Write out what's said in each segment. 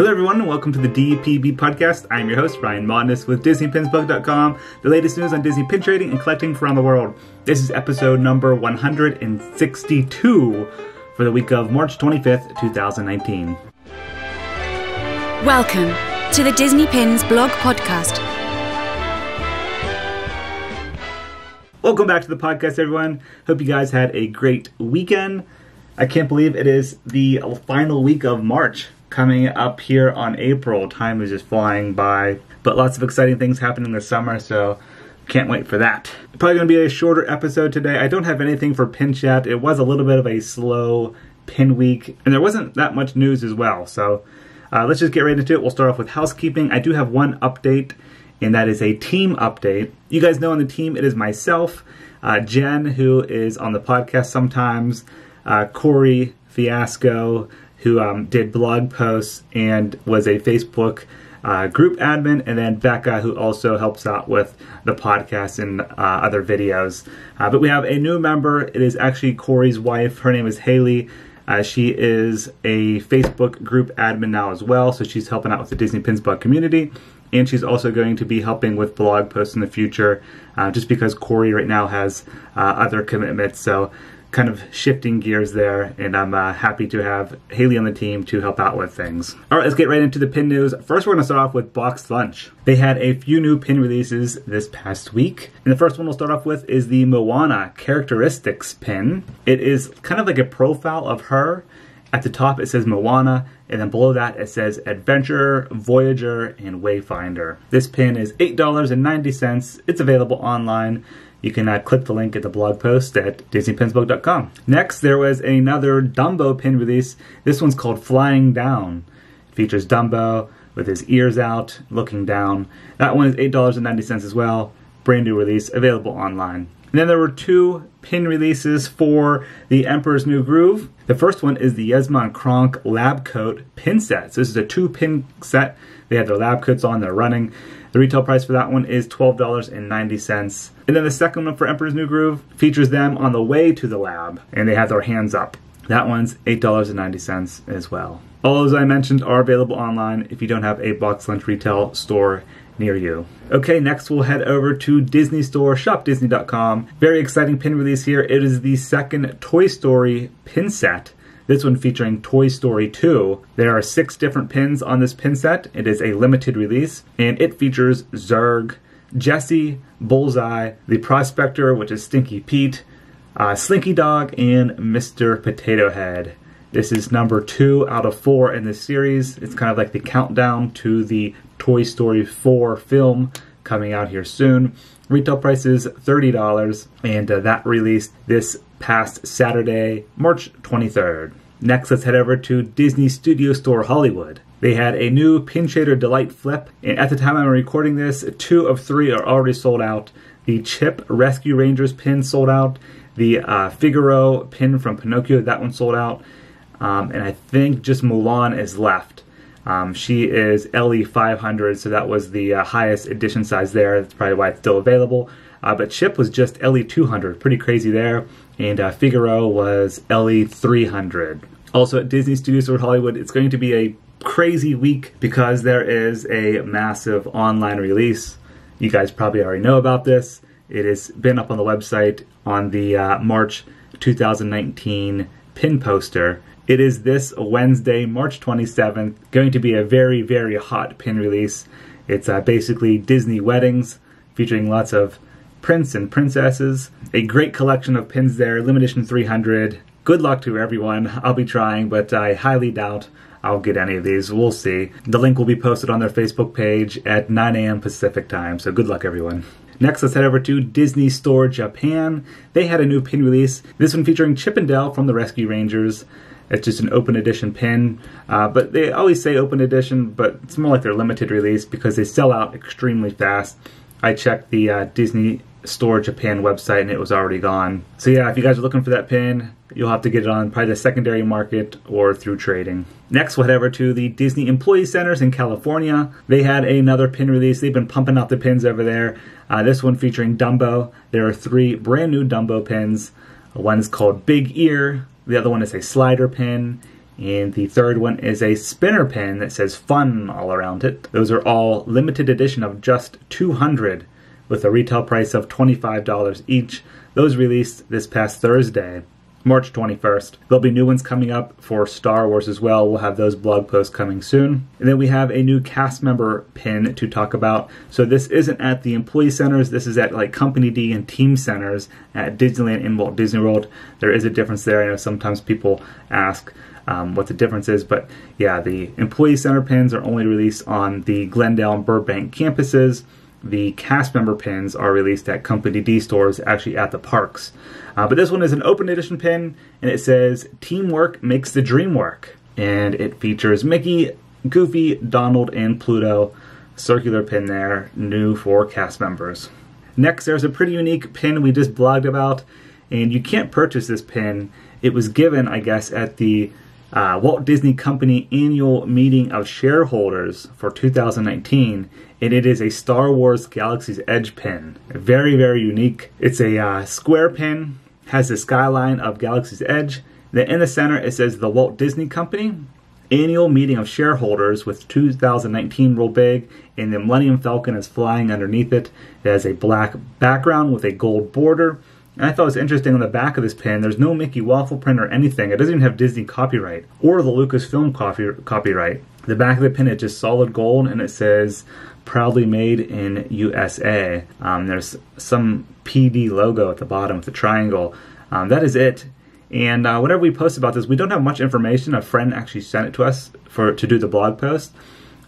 Hello everyone and welcome to the DPB podcast. I am your host, Ryan Modness with DisneyPinsBug.com, the latest news on Disney pin trading and collecting from around the world. This is episode number 162 for the week of March 25th, 2019. Welcome to the Disney Pins blog podcast. Welcome back to the podcast, everyone. Hope you guys had a great weekend. I can't believe it is the final week of March. Coming up here on April. Time is just flying by, but lots of exciting things happening this summer, so can't wait for that. Probably going to be a shorter episode today. I don't have anything for pin chat. It was a little bit of a slow pin week, and there wasn't that much news as well, so let's just get right into it. We'll start off with housekeeping. I do have one update, and that is a team update. You guys know on the team, it is myself, Jen, who is on the podcast sometimes, Corey Fiasco, who did blog posts and was a Facebook group admin, and then Becca, who also helps out with the podcast and other videos. But we have a new member. It is actually Corey's wife. Her name is Haley. She is a Facebook group admin now as well, so she's helping out with the Disney Pins blog community, and she's also going to be helping with blog posts in the future, just because Corey right now has other commitments. So kind of shifting gears there, and I'm happy to have Haley on the team to help out with things. All right, let's get right into the pin news. First, we're going to start off with BoxLunch. They had a few new pin releases this past week, and the first one we'll start off with is the Moana characteristics pin. It is kind of like a profile of her. At the top, it says Moana, and then below that, it says Adventurer, Voyager, and Wayfinder. This pin is $8.90. It's available online. You can click the link at the blog post at DisneyPinsBug.com. Next, there was another Dumbo pin release. This one's called Flying Down. It features Dumbo with his ears out, looking down. That one is $8.90 as well. Brand new release, available online. And then there were two pin releases for the Emperor's New Groove. The first one is the Yzma and Kronk Lab Coat pin set. So this is a 2-pin set. They have their lab coats on, they're running. The retail price for that one is $12.90. And then the second one for Emperor's New Groove features them on the way to the lab, and they have their hands up. That one's $8.90 as well. All those I mentioned are available online if you don't have a BoxLunch retail store near you. Okay, next we'll head over to Disney Store, shopdisney.com. Very exciting pin release here. It is the second Toy Story pin set. This one featuring Toy Story 2. There are 6 different pins on this pin set. It is a limited release, and it features Zurg, Jessie, Bullseye, the Prospector, which is Stinky Pete, Slinky Dog, and Mr. Potato Head. This is number 2 out of 4 in this series. It's kind of like the countdown to the Toy Story 4 film coming out here soon. Retail price is $30, and that released this past Saturday, March 23rd. Next, let's head over to Disney Studio Store Hollywood. They had a new Pin Trader Delight flip, and at the time I'm recording this, 2 of 3 are already sold out. The Chip Rescue Rangers pin sold out. The Figaro pin from Pinocchio, that one sold out. And I think just Mulan is left. She is LE 500, so that was the highest edition size there. That's probably why it's still available. But Chip was just LE 200, pretty crazy there. And Figaro was LE 300. Also at Disney Studios Store Hollywood, it's going to be a crazy week because there is a massive online release. You guys probably already know about this. It has been up on the website on the March 2019 pin poster. It is this Wednesday, March 27th, going to be a very, very hot pin release. It's basically Disney weddings featuring lots of prince and princesses. A great collection of pins there, limited edition 300. Good luck to everyone. I'll be trying, but I highly doubt I'll get any of these. We'll see. The link will be posted on their Facebook page at 9 a.m. Pacific time, so good luck everyone. Next, let's head over to Disney Store Japan. They had a new pin release. This one featuring Chip and Dale from the Rescue Rangers. It's just an open edition pin, but they always say open edition, but it's more like their limited release because they sell out extremely fast. I checked the Disney Store Japan website and it was already gone. So yeah, if you guys are looking for that pin, you'll have to get it on probably the secondary market or through trading. Next, we'll head over to the Disney Employee Centers in California. They had another pin release. They've been pumping out the pins over there. This one featuring Dumbo. There are 3 brand new Dumbo pins. One is called Big Ear. The other one is a slider pin. And the third one is a spinner pin that says fun all around it. Those are all limited edition of just 200 with a retail price of $25 each. Those released this past Thursday, March 21st. There'll be new ones coming up for Star Wars as well. We'll have those blog posts coming soon. And then we have a new cast member pin to talk about. So this isn't at the employee centers. This is at like Company D and team centers at Disneyland and Walt Disney World. There is a difference there. I know sometimes people ask what the difference is, but yeah, the employee center pins are only released on the Glendale and Burbank campuses. The cast member pins are released at Company D stores, actually at the parks. But this one is an open edition pin, and it says, "Teamwork makes the dream work." And it features Mickey, Goofy, Donald, and Pluto. Circular pin there, new for cast members. Next, there's a pretty unique pin we just blogged about, and you can't purchase this pin. It was given, I guess, at the Walt Disney Company annual meeting of shareholders for 2019, and it is a Star Wars Galaxy's Edge pin. Very, very unique. It's a square pin, has the skyline of Galaxy's Edge. Then in the center it says the Walt Disney Company annual meeting of shareholders with 2019 real big, and the Millennium Falcon is flying underneath it. It has a black background with a gold border. And I thought it was interesting on the back of this pin, there's no Mickey waffle print or anything. It doesn't even have Disney copyright or the Lucasfilm copyright. The back of the pin is just solid gold, and it says proudly made in USA. There's some PD logo at the bottom with the triangle. That is it. And whenever we post about this, we don't have much information. A friend actually sent it to us to do the blog post.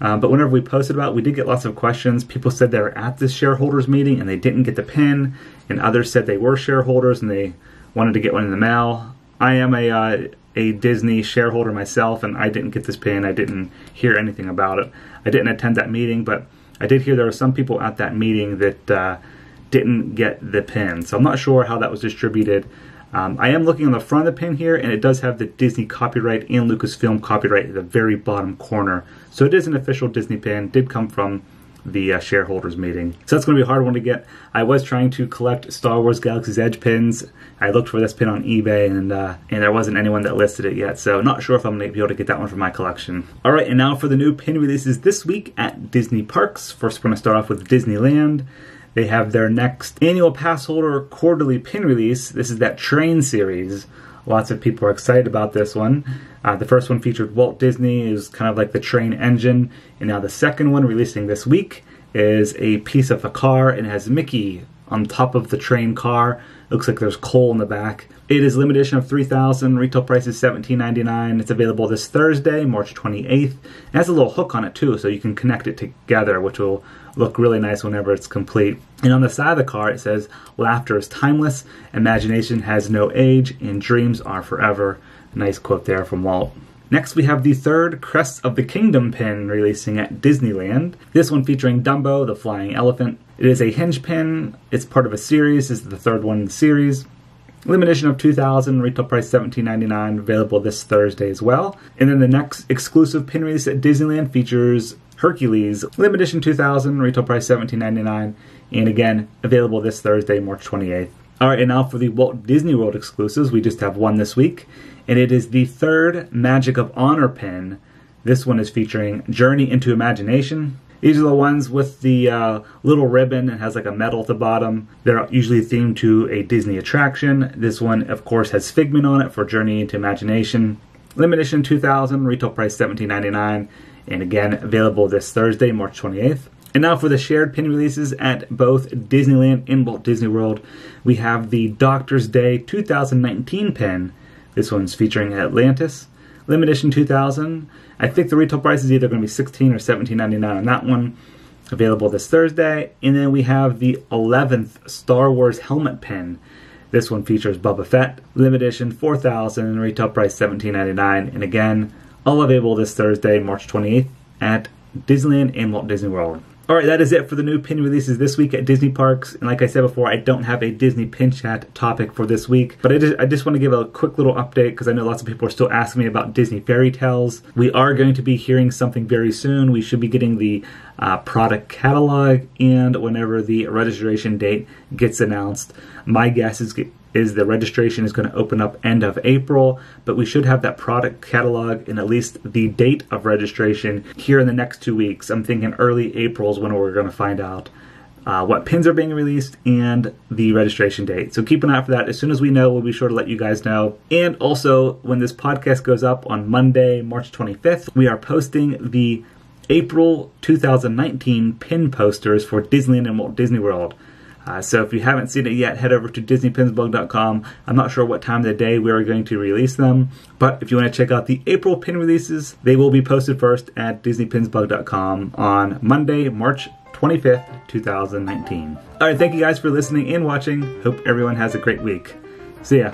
But whenever we posted about it, we did get lots of questions. People said they were at this shareholders meeting and they didn't get the pin, and others said they were shareholders and they wanted to get one in the mail. I am a Disney shareholder myself, and I didn't get this pin. I didn't hear anything about it. I didn't attend that meeting, but I did hear there were some people at that meeting that didn't get the pin. So I'm not sure how that was distributed. I am looking on the front of the pin here, and it does have the Disney copyright and Lucasfilm copyright at the very bottom corner. So it is an official Disney pin, did come from the shareholders meeting. So that's going to be a hard one to get. I was trying to collect Star Wars Galaxy's Edge pins. I looked for this pin on eBay, and there wasn't anyone that listed it yet. So not sure if I'm going to be able to get that one for my collection. All right, and now for the new pin releases this week at Disney Parks. First, we're going to start off with Disneyland. They have their next annual pass holder quarterly pin release. This is that train series. Lots of people are excited about this one. The first one featured Walt Disney, is kind of like the train engine. And now the second one, releasing this week, is a piece of a car and has Mickey on top of the train car. It looks like there's coal in the back. It is limited edition of 3,000. Retail price is $17.99. It's available this Thursday, March 28th. It has a little hook on it too, so you can connect it together, which will look really nice whenever it's complete. And on the side of the car, it says, "Laughter is timeless, imagination has no age, and dreams are forever." Nice quote there from Walt. Next, we have the third Crests of the Kingdom pin releasing at Disneyland. This one featuring Dumbo, the flying elephant. It is a hinge pin. It's part of a series. This is the third one in the series. Limited edition of 2,000, retail price $17.99, available this Thursday as well. And then the next exclusive pin release at Disneyland features Hercules, limited edition 2,000, retail price $17.99, and again, available this Thursday, March 28th. All right, and now for the Walt Disney World exclusives, we just have one this week, and it is the third Magic of Honor pin. This one is featuring Journey into Imagination. These are the ones with the little ribbon and has like a medal at the bottom. They're usually themed to a Disney attraction. This one, of course, has Figment on it for Journey into Imagination. Limited edition 2,000, retail price $17.99, and again, available this Thursday, March 28th. And now for the shared pin releases at both Disneyland and Walt Disney World, we have the Doctor's Day 2019 pin. This one's featuring Atlantis. Limited edition 2,000. I think the retail price is either going to be $16 or $17.99 on that one. Available this Thursday. And then we have the 11th Star Wars helmet pin. This one features Boba Fett. Limited edition 4,000. Retail price $17.99. And again, all available this Thursday, March 28th at Disneyland and Walt Disney World. Alright, that is it for the new pin releases this week at Disney Parks. And like I said before, I don't have a Disney Pin Chat topic for this week. But I just want to give a quick little update because I know lots of people are still asking me about Disney Fairy Tales. We are going to be hearing something very soon. We should be getting the product catalog, and whenever the registration date gets announced, my guess is is the registration is going to open up end of April, but we should have that product catalog and at least the date of registration here in the next 2 weeks. I'm thinking early April is when we're going to find out what pins are being released and the registration date. So keep an eye out for that. As soon as we know, we'll be sure to let you guys know. And also, when this podcast goes up on Monday, March 25th, we are posting the April 2019 pin posters for Disneyland and Walt Disney World. So if you haven't seen it yet, head over to DisneyPinsBlog.com. I'm not sure what time of the day we are going to release them, but if you want to check out the April pin releases, they will be posted first at DisneyPinsBlog.com on Monday, March 25th, 2019. All right, thank you guys for listening and watching. Hope everyone has a great week. See ya.